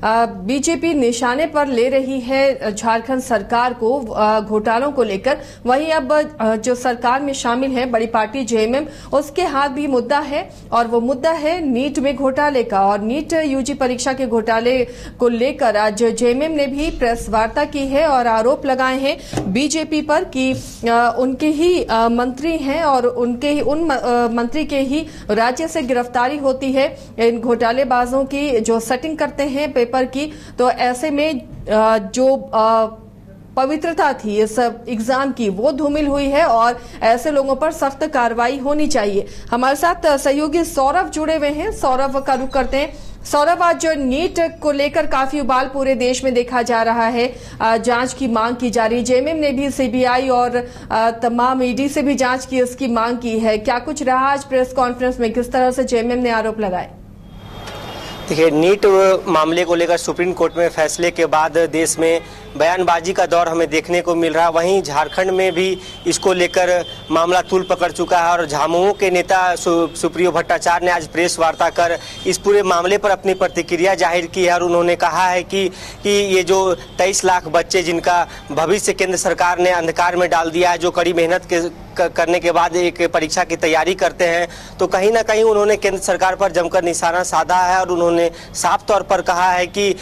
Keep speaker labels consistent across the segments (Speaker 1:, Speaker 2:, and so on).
Speaker 1: BJP निशाने पर ले रही है झारखंड सरकार को घोटालों को लेकर। वहीं अब जो सरकार में शामिल है बड़ी पार्टी जेएमएम, उसके हाथ भी मुद्दा है और वो मुद्दा है नीट में घोटाले का। और नीट यूजी परीक्षा के घोटाले को लेकर आज जेएमएम ने भी प्रेस वार्ता की है और आरोप लगाए हैं बीजेपी पर कि उनके ही मंत्री हैं और उन मंत्री के ही राज्य से गिरफ्तारी होती है इन घोटालेबाजों की जो सेटिंग करते हैं पेपर की। तो ऐसे में जो पवित्रता थी इस एग्जाम की वो धूमिल हुई है और ऐसे लोगों पर सख्त कार्रवाई होनी चाहिए। हमारे साथ सहयोगी सौरभ जुड़े हुए हैं, सौरभ का रुख करते हैं। सौरभ, आज नीट को लेकर काफी उबाल पूरे देश में देखा जा रहा है, जांच की मांग की जा रही है। जेएमएम ने भी सीबीआई और तमाम ईडी से भी जांच की इसकी मांग की है। क्या कुछ रहा आज प्रेस कॉन्फ्रेंस में, किस तरह से जेएमएम ने आरोप लगाए?
Speaker 2: देखिए, नीट मामले को लेकर सुप्रीम कोर्ट में फैसले के बाद देश में बयानबाजी का दौर हमें देखने को मिल रहा है। वहीं झारखंड में भी इसको लेकर मामला तूल पकड़ चुका है और झामुमो के नेता सुप्रियो भट्टाचार्य ने आज प्रेस वार्ता कर इस पूरे मामले पर अपनी प्रतिक्रिया जाहिर की है और उन्होंने कहा है कि ये जो 23 लाख बच्चे जिनका भविष्य केंद्र सरकार ने अंधकार में डाल दिया है, जो कड़ी मेहनत करने के बाद एक परीक्षा की तैयारी करते हैं, तो कहीं ना कहीं उन्होंने केंद्र सरकार पर जमकर निशाना साधा है और उन्होंने साफ तौर पर कहा है कि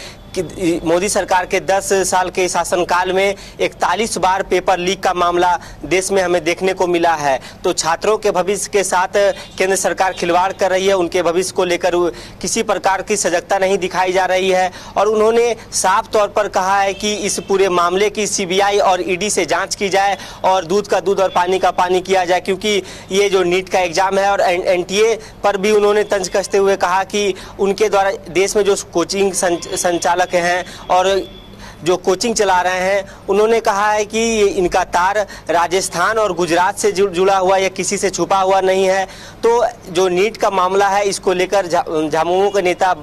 Speaker 2: मोदी सरकार के 10 साल के शासनकाल में 41 बार पेपर लीक का मामला देश में हमें देखने को मिला है। तो छात्रों के भविष्य के साथ केंद्र सरकार खिलवाड़ कर रही है, उनके भविष्य को लेकर किसी प्रकार की सजगता नहीं दिखाई जा रही है। और उन्होंने साफ तौर पर कहा है कि इस पूरे मामले की सीबीआई और ईडी से जांच की जाए और दूध का दूध और पानी का पानी किया जाए, क्योंकि ये जो नीट का एग्जाम है और एनटीए पर भी उन्होंने तंज कसते हुए कहा कि उनके द्वारा देश में जो कोचिंग संचालक हैं और जो कोचिंग चला रहे हैं, उन्होंने कहा है कि इनका तार राजस्थान और गुजरात से जुड़ा हुआ या किसी से छुपा हुआ नहीं है। तो जो नीट का मामला है, इसको लेकर झामुमो के नेता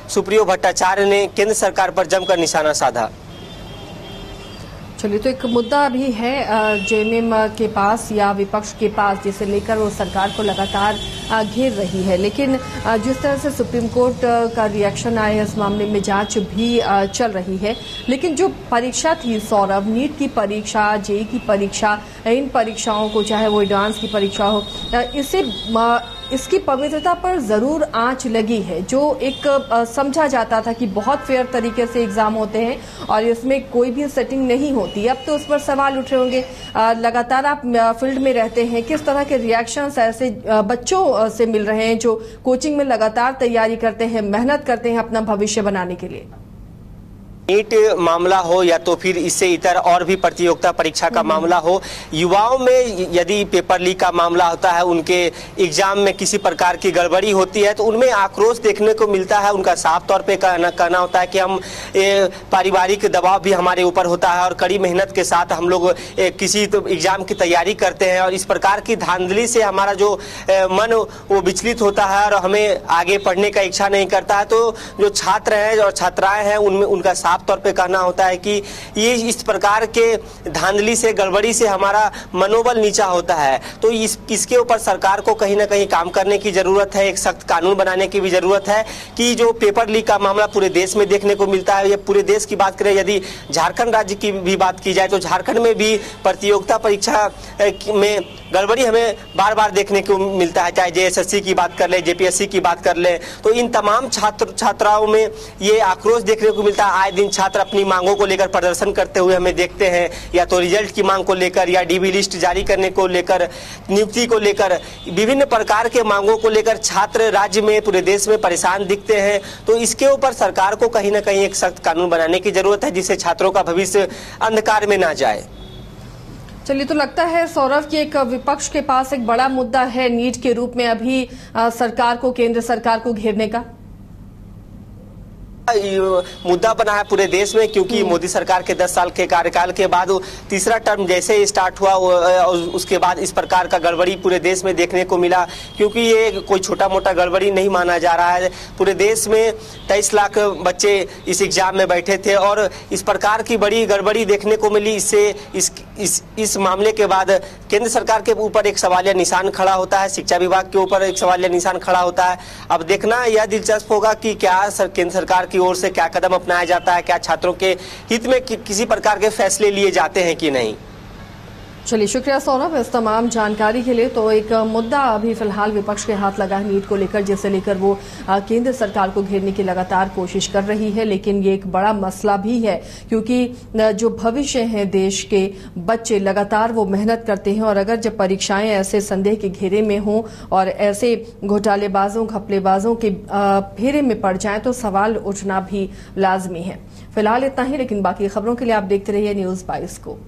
Speaker 2: सुप्रियो भट्टाचार्य ने केंद्र सरकार पर जमकर निशाना साधा।
Speaker 1: चलिए, तो एक मुद्दा भी है जेएमएम के पास या विपक्ष के पास, जिसे लेकर वो सरकार को लगातार घेर रही है। लेकिन जिस तरह से सुप्रीम कोर्ट का रिएक्शन आया है, इस मामले में जांच भी चल रही है। लेकिन जो परीक्षा थी सौरभ, नीट की परीक्षा, जेईई की परीक्षा, इन परीक्षाओं को, चाहे वो एडवांस की परीक्षा हो, इसकी पवित्रता पर जरूर आंच लगी है। जो एक समझा जाता था कि बहुत फेयर तरीके से एग्जाम होते हैं और इसमें कोई भी सेटिंग नहीं होती, अब तो उस पर सवाल उठ रहे होंगे। लगातार आप फील्ड में रहते हैं, किस तरह के रिएक्शंस ऐसे बच्चों से मिल रहे हैं जो कोचिंग में लगातार तैयारी करते हैं, मेहनत करते हैं अपना भविष्य बनाने के लिए?
Speaker 2: नीट मामला हो या तो फिर इससे इतर और भी प्रतियोगिता परीक्षा का मामला हो, युवाओं में यदि पेपर लीक का मामला होता है, उनके एग्जाम में किसी प्रकार की गड़बड़ी होती है, तो उनमें आक्रोश देखने को मिलता है। उनका साफ तौर पे कहना होता है कि हम पारिवारिक दबाव भी हमारे ऊपर होता है और कड़ी मेहनत के साथ हम लोग किसी एग्जाम की तैयारी करते हैं और इस प्रकार की धांधली से हमारा जो मन वो विचलित होता है और हमें आगे पढ़ने का इच्छा नहीं करता है। तो जो छात्र हैं और छात्राएं हैं, उनमें उनका साफ तौर पे कहना होता है कि ये इस प्रकार के धांधली से, गड़बड़ी से हमारा मनोबल नीचा होता है। तो इसके ऊपर सरकार को कहीं ना कहीं काम करने की जरूरत है, एक सख्त कानून बनाने की भी जरूरत है कि जो पेपर लीक का मामला पूरे देश में देखने को मिलता है, ये पूरे देश की बात करें, यदि झारखंड राज्य की भी बात की जाए तो झारखंड में भी प्रतियोगिता परीक्षा में गड़बड़ी हमें बार बार देखने को मिलता है। चाहे जेएसएससी की बात कर ले, जेपीएससी की बात कर ले, तो इन तमाम छात्राओं में ये आक्रोश देखने को मिलता है। आए दिन छात्र अपनी मांगों को लेकर प्रदर्शन करते हुए हमें देखते हैं, या तो रिजल्ट की मांग को लेकर या डीबी लिस्ट जारी करने को लेकर, नियुक्ति को लेकर, विभिन्न प्रकार के मांगों को लेकर छात्र राज्य में, पूरे देश में परेशान दिखते हैं। तो इसके ऊपर सरकार को कहीं ना कहीं एक सख्त कानून बनाने की जरूरत है, जिससे छात्रों का भविष्य अंधकार में ना जाए।
Speaker 1: चलिए, तो लगता है सौरभ की एक विपक्ष के पास एक बड़ा मुद्दा है नीट के रूप में अभी सरकार को, केंद्र सरकार को घेरने का
Speaker 2: मुद्दा बना है पूरे देश में, क्योंकि मोदी सरकार के 10 साल के कार्यकाल के बाद तीसरा टर्म जैसे ही स्टार्ट हुआ, उसके बाद इस प्रकार का गड़बड़ी पूरे देश में देखने को मिला। क्योंकि ये कोई छोटा मोटा गड़बड़ी नहीं माना जा रहा है। पूरे देश में 23 लाख बच्चे इस एग्जाम में बैठे थे और इस प्रकार की बड़ी गड़बड़ी देखने को मिली। इससे इस मामले के बाद केंद्र सरकार के ऊपर एक सवालिया निशान खड़ा होता है, शिक्षा विभाग के ऊपर एक सवालिया निशान खड़ा होता है। अब देखना यह दिलचस्प होगा कि क्या केंद्र सरकार की ओर से क्या कदम अपनाया जाता है, क्या छात्रों के हित में किसी प्रकार के फैसले लिए जाते हैं कि नहीं।
Speaker 1: चलिए, शुक्रिया सौरभ इस तमाम जानकारी के लिए। तो एक मुद्दा अभी फिलहाल विपक्ष के हाथ लगा है नीट को लेकर, जिसे लेकर वो केंद्र सरकार को घेरने की लगातार कोशिश कर रही है, लेकिन ये एक बड़ा मसला भी है क्योंकि जो भविष्य है देश के बच्चे लगातार वो मेहनत करते हैं और अगर जब परीक्षाएं ऐसे संदेह के घेरे में हों और ऐसे घोटालेबाजों घपलेबाजों के फेरे में पड़ जाएं तो सवाल उठना भी लाजमी है। फिलहाल इतना ही, लेकिन बाकी खबरों के लिए आप देखते रहिए News 22 को।